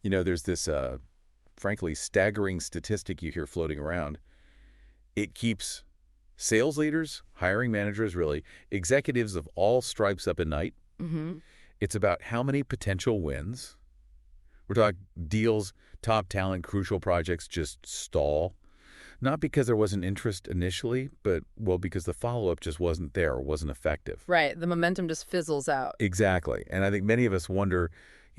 There's this, frankly, staggering statistic you hear floating around. It keeps sales leaders, hiring managers, really, executives of all stripes up at night. Mm-hmm. It's about how many potential wins. We're talking deals, top talent, crucial projects just stall. Not because there wasn't interest initially, but, well, because the follow-up just wasn't there or wasn't effective. Right. The momentum just fizzles out. Exactly. And I think many of us wonder,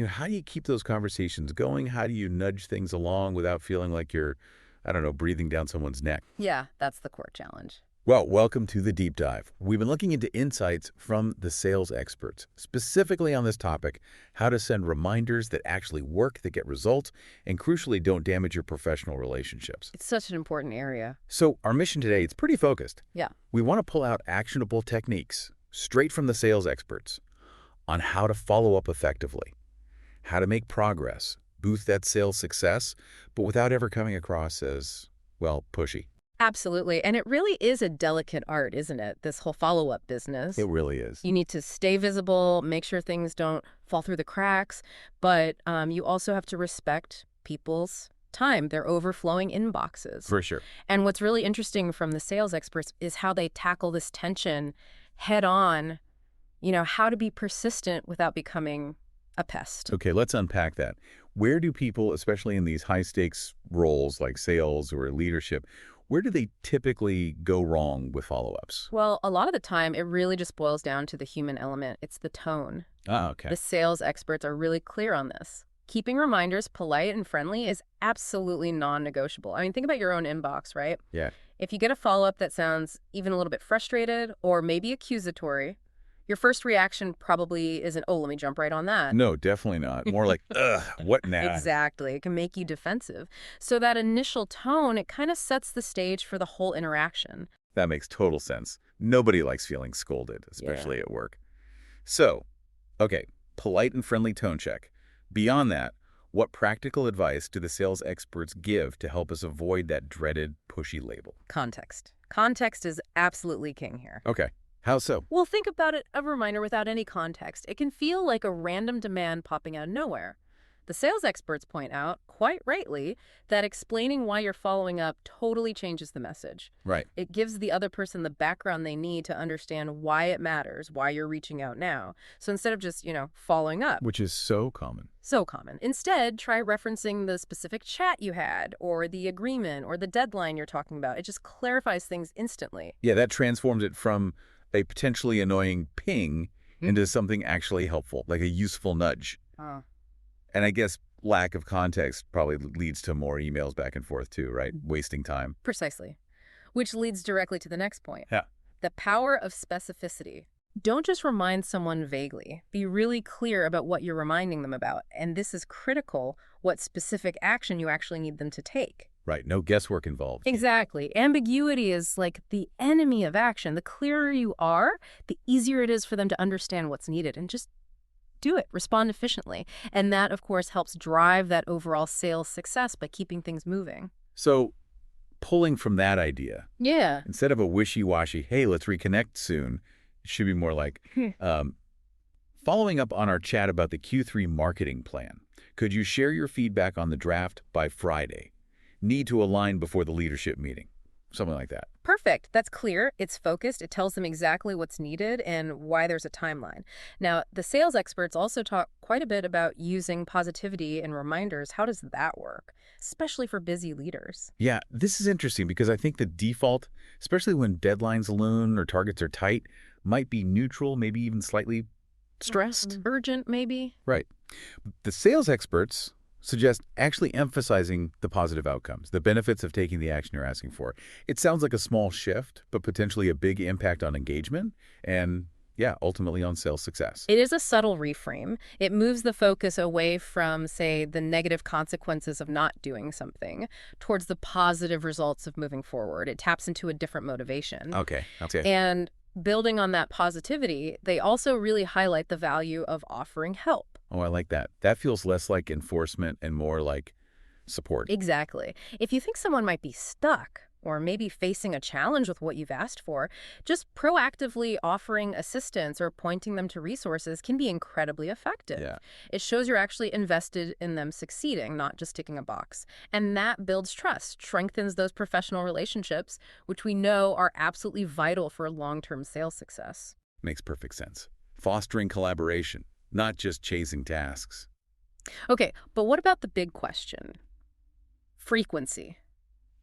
how do you keep those conversations going? How do you nudge things along without feeling like you're, I don't know, breathing down someone's neck? Yeah, that's the core challenge. Well, welcome to the Deep Dive. We've been looking into insights from the sales experts, specifically on this topic, how to send reminders that actually work, that get results, and crucially don't damage your professional relationships. It's such an important area. So our mission today, it's pretty focused. Yeah. We want to pull out actionable techniques straight from the sales experts on how to follow up effectively, how to make progress, boost that sales success, but without ever coming across as, well, pushy. Absolutely. And it really is a delicate art, isn't it? This whole follow-up business. It really is. You need to stay visible, make sure things don't fall through the cracks, but you also have to respect people's time, their overflowing inboxes. For sure. And what's really interesting from the sales experts is how they tackle this tension head on, how to be persistent without becoming a pest. Okay, let's unpack that. Where do people, especially in these high-stakes roles like sales or leadership, where do they typically go wrong with follow-ups? Well, a lot of the time, it really just boils down to the human element. It's the tone. Ah, okay. The sales experts are really clear on this. Keeping reminders polite and friendly is absolutely non-negotiable. I mean, think about your own inbox, right? Yeah. If you get a follow-up that sounds even a little bit frustrated or maybe accusatory, your first reaction probably isn't, oh, let me jump right on that. No, definitely not. More like, ugh, what now? Exactly. It can make you defensive. So that initial tone, it kind of sets the stage for the whole interaction. That makes total sense. Nobody likes feeling scolded, especially at work. So, okay, polite and friendly tone check. Beyond that, what practical advice do the sales experts give to help us avoid that dreaded pushy label? Context. Context is absolutely king here. Okay. How so? Well, think about it, a reminder without any context. It can feel like a random demand popping out of nowhere. The sales experts point out, quite rightly, that explaining why you're following up totally changes the message. Right. It gives the other person the background they need to understand why it matters, why you're reaching out now. So instead of just, following up. Which is so common. So common. Instead, try referencing the specific chat you had, or the agreement, or the deadline you're talking about. It just clarifies things instantly. Yeah, that transforms it from a potentially annoying ping into something actually helpful, like a useful nudge. And I guess lack of context probably leads to more emails back and forth too, right? Wasting time. Precisely. Which leads directly to the next point. Yeah. The power of specificity. Don't just remind someone vaguely. Be really clear about what you're reminding them about. And this is critical, what specific action you actually need them to take. Right. No guesswork involved. Exactly. Ambiguity is like the enemy of action. The clearer you are, the easier it is for them to understand what's needed and just do it, respond efficiently. And that, of course, helps drive that overall sales success by keeping things moving. So pulling from that idea, Yeah. instead of a wishy-washy, hey, let's reconnect soon, it should be more like, following up on our chat about the Q3 marketing plan, could you share your feedback on the draft by Friday? Need to align before the leadership meeting. Something like that. Perfect. That's clear. It's focused. It tells them exactly what's needed and why there's a timeline. Now, the sales experts also talk quite a bit about using positivity and reminders. How does that work, especially for busy leaders? Yeah, this is interesting because I think the default, especially when deadlines loom or targets are tight, might be neutral, maybe even slightly stressed. Urgent, maybe? Right. The sales experts suggest actually emphasizing the positive outcomes, the benefits of taking the action you're asking for. It sounds like a small shift, but potentially a big impact on engagement and, yeah, ultimately on sales success. It is a subtle reframe. It moves the focus away from, say, the negative consequences of not doing something towards the positive results of moving forward. It taps into a different motivation. Okay. And building on that positivity, they also really highlight the value of offering help. Oh, I like that. That feels less like enforcement and more like support. Exactly. If you think someone might be stuck or maybe facing a challenge with what you've asked for, just proactively offering assistance or pointing them to resources can be incredibly effective. Yeah. It shows you're actually invested in them succeeding, not just ticking a box. And that builds trust, strengthens those professional relationships, which we know are absolutely vital for long-term sales success. Makes perfect sense. Fostering collaboration, not just chasing tasks. Okay, but what about the big question? Frequency.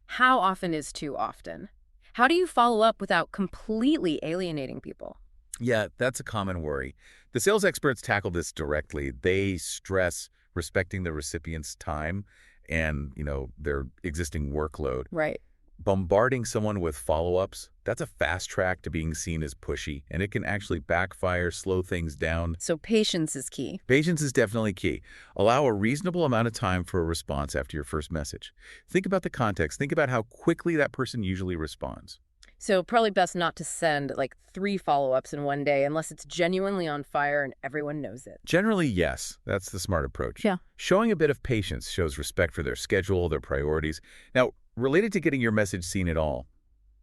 How often is too often? How do you follow up without completely alienating people? Yeah, that's a common worry. The sales experts tackle this directly. They stress respecting the recipient's time and, their existing workload. Right. Bombarding someone with follow-ups, that's a fast track to being seen as pushy, and it can actually backfire, slow things down. So patience is key. Patience is definitely key. Allow a reasonable amount of time for a response after your first message. Think about the context. Think about how quickly that person usually responds. So probably best not to send like 3 follow-ups in one day unless it's genuinely on fire and everyone knows it. Generally, yes. That's the smart approach. Yeah. Showing a bit of patience shows respect for their schedule, their priorities. Now, related to getting your message seen at all,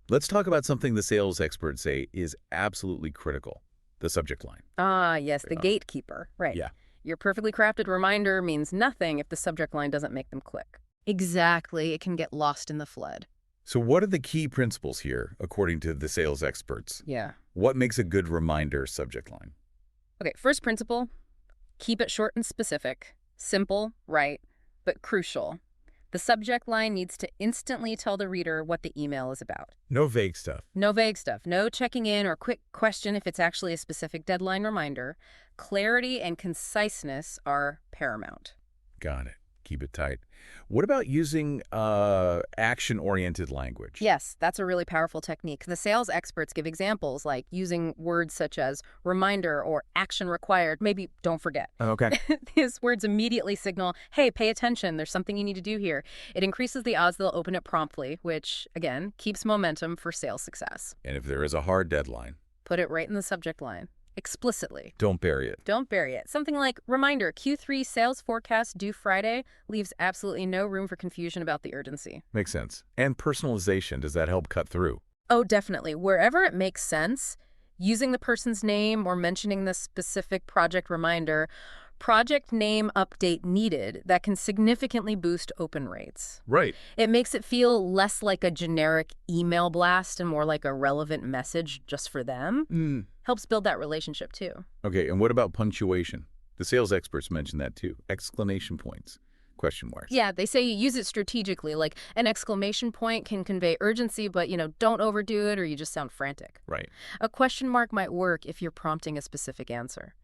let's talk about something the sales experts say is absolutely critical, the subject line. Ah, yes, the gatekeeper. Right. Yeah. Your perfectly crafted reminder means nothing if the subject line doesn't make them click. Exactly. It can get lost in the flood. So what are the key principles here, according to the sales experts? Yeah. What makes a good reminder subject line? Okay, first principle, keep it short and specific. Simple, right, but crucial. The subject line needs to instantly tell the reader what the email is about. No vague stuff. No vague stuff. No checking in or quick question if it's actually a specific deadline reminder. Clarity and conciseness are paramount. Got it. Keep it tight. What about using action-oriented language? Yes, that's a really powerful technique. The sales experts give examples like using words such as reminder or action required. Maybe don't forget. Okay. These words immediately signal, hey, pay attention. There's something you need to do here. It increases the odds they'll open it promptly, which, again, keeps momentum for sales success. And if there is a hard deadline, Put it right in the subject line. Explicitly. don't bury it. Don't bury it. Something like, reminder, Q3 sales forecast due Friday leaves absolutely no room for confusion about the urgency. Makes sense. And personalization, does that help cut through? Oh, definitely. Wherever it makes sense, using the person's name or mentioning the specific project reminder, project name update needed, that can significantly boost open rates. Right. It makes it feel less like a generic email blast and more like a relevant message just for them. Helps build that relationship too. Okay, and what about punctuation? The sales experts mentioned that too. Exclamation points, question marks. Yeah, they say you use it strategically, like an exclamation point can convey urgency, but, don't overdo it or you just sound frantic. Right. A question mark might work if you're prompting a specific answer.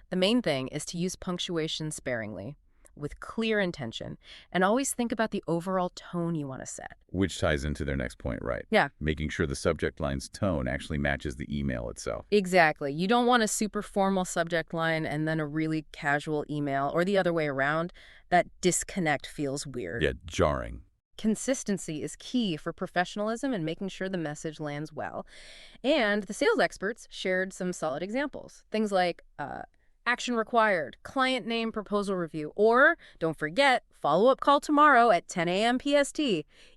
The main thing is to use punctuation sparingly, with clear intention, and always think about the overall tone you want to set. Which ties into their next point, right? Yeah. Making sure the subject line's tone actually matches the email itself. Exactly. You don't want a super formal subject line and then a really casual email, or the other way around. That disconnect feels weird. Yeah, jarring. Consistency is key for professionalism and making sure the message lands well. And the sales experts shared some solid examples. Things like action required, client name proposal review, or, don't forget, follow-up call tomorrow at 10 a.m. PST.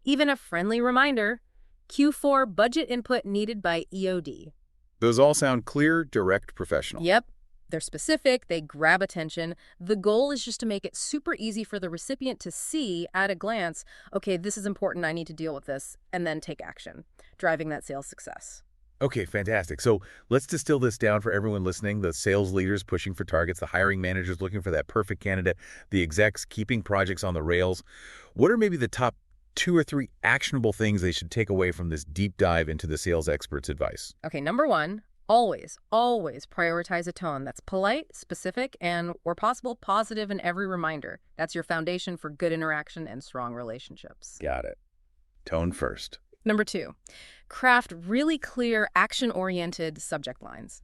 Even a friendly reminder, Q4 budget input needed by EOD. Those all sound clear, direct, professional. Yep. They're specific, they grab attention. The goal is just to make it super easy for the recipient to see at a glance, okay, this is important, I need to deal with this, and then take action, driving that sales success. Okay, fantastic. So let's distill this down for everyone listening. The sales leaders pushing for targets, the hiring managers looking for that perfect candidate, the execs keeping projects on the rails. What are maybe the top 2 or 3 actionable things they should take away from this deep dive into the sales experts' advice? Okay, number 1, always prioritize a tone that's polite, specific, and, where possible, positive in every reminder. That's your foundation for good interaction and strong relationships. Got it. Tone first. Number 2, craft really clear, action-oriented subject lines.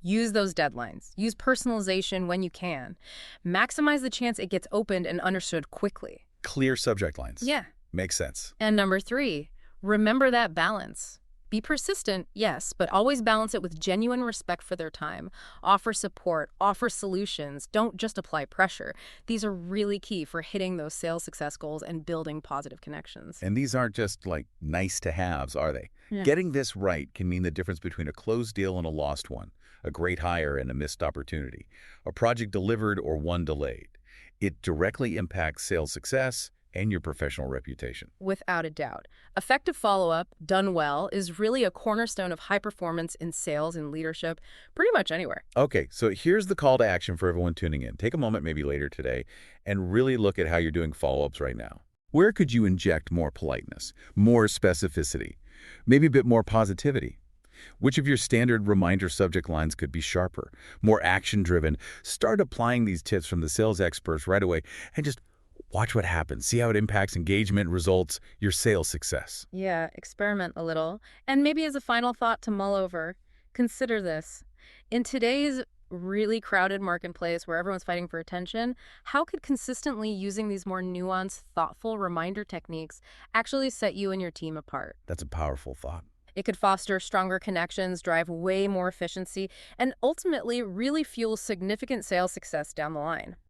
Use those deadlines. Use personalization when you can. Maximize the chance it gets opened and understood quickly. Clear subject lines. Yeah. Makes sense. And number 3, remember that balance. Be persistent, yes, but always balance it with genuine respect for their time. Offer support, offer solutions, don't just apply pressure. These are really key for hitting those sales success goals and building positive connections. And these aren't just like nice to haves, are they? Yeah. Getting this right can mean the difference between a closed deal and a lost one, a great hire and a missed opportunity, a project delivered or one delayed. It directly impacts sales success and your professional reputation. Without a doubt. Effective follow-up, done well, is really a cornerstone of high performance in sales and leadership, pretty much anywhere. Okay, so here's the call to action for everyone tuning in. Take a moment, maybe later today, and really look at how you're doing follow-ups right now. Where could you inject more politeness, more specificity, maybe a bit more positivity? Which of your standard reminder subject lines could be sharper, more action-driven? Start applying these tips from the sales experts right away and just watch what happens. See how it impacts engagement, results, your sales success. Yeah, experiment a little. And maybe as a final thought to mull over, consider this. In today's really crowded marketplace where everyone's fighting for attention, how could consistently using these more nuanced, thoughtful reminder techniques actually set you and your team apart? That's a powerful thought. It could foster stronger connections, drive way more efficiency, and ultimately really fuel significant sales success down the line.